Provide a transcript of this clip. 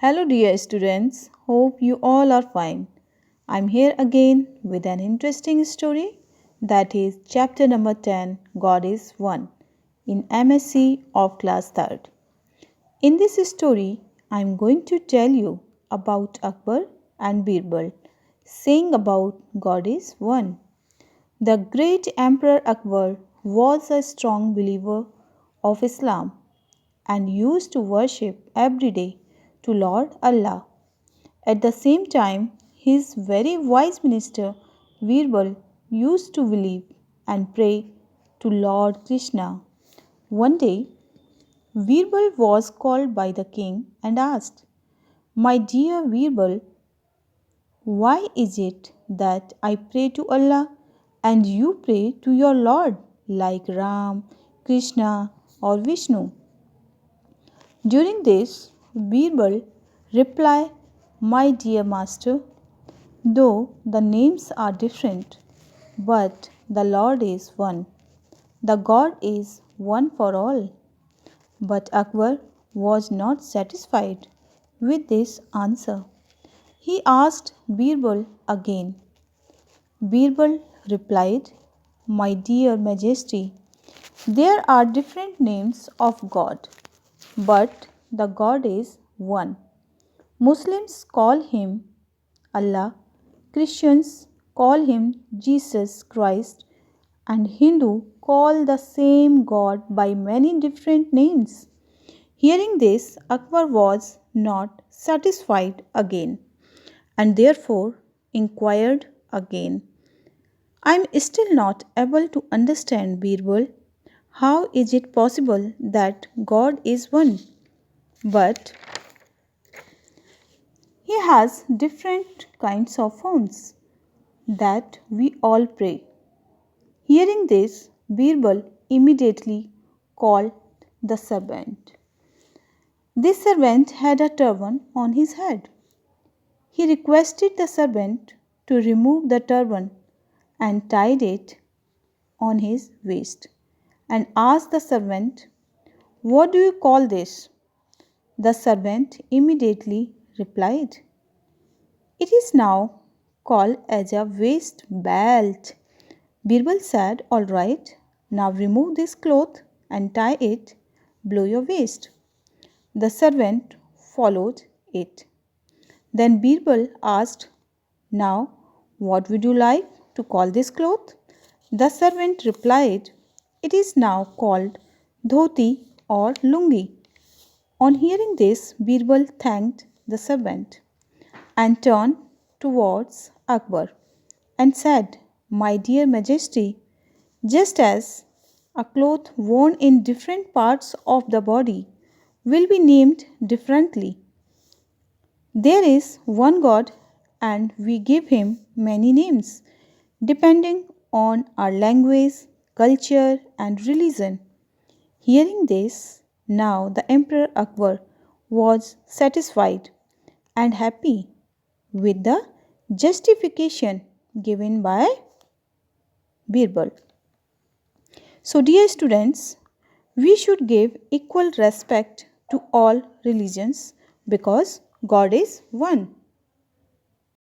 Hello, dear students. Hope you all are fine. I'm here again with an interesting story that is chapter number 10 God is One in M.sc of class 3rd. In this story, I'm going to tell you about Akbar and Birbal saying about God is One. The great Emperor Akbar was a strong believer of Islam and used to worship every day to Lord Allah. At the same time, his very wise minister Birbal used to believe and pray to Lord Krishna. One day, Birbal was called by the king and asked, "My dear Birbal, why is it that I pray to Allah and you pray to your Lord like Ram, Krishna, or Vishnu?" During this, Birbal replied, "My dear master, though the names are different, but the Lord is one. The God is one for all." But Akbar was not satisfied with this answer. He asked Birbal again. Birbal replied, "My dear Majesty, there are different names of God, but the God is one. Muslims call him Allah, Christians call him Jesus Christ, and Hindu call the same God by many different names." Hearing this, Akbar was not satisfied again and therefore inquired again. "I am still not able to understand, Birbal. How is it possible that God is one, but he has different kinds of forms that we all pray?" Hearing this, Birbal immediately called the servant. This servant had a turban on his head. He requested the servant to remove the turban and tied it on his waist and asked the servant, "What do you call this?" The servant immediately replied, "It is now called as a waist belt." Birbal said, "All right, now remove this cloth and tie it below your waist." The servant followed it. Then Birbal asked, "Now, what would you like to call this cloth?" The servant replied, "It is now called dhoti or lungi." On hearing this, Birbal thanked the servant and turned towards Akbar and said, "My dear Majesty, just as a cloth worn in different parts of the body will be named differently, there is one God and we give him many names depending on our language, culture, and religion." Hearing this, now the Emperor Akbar was satisfied and happy with the justification given by Birbal. So, dear students, we should give equal respect to all religions because God is one.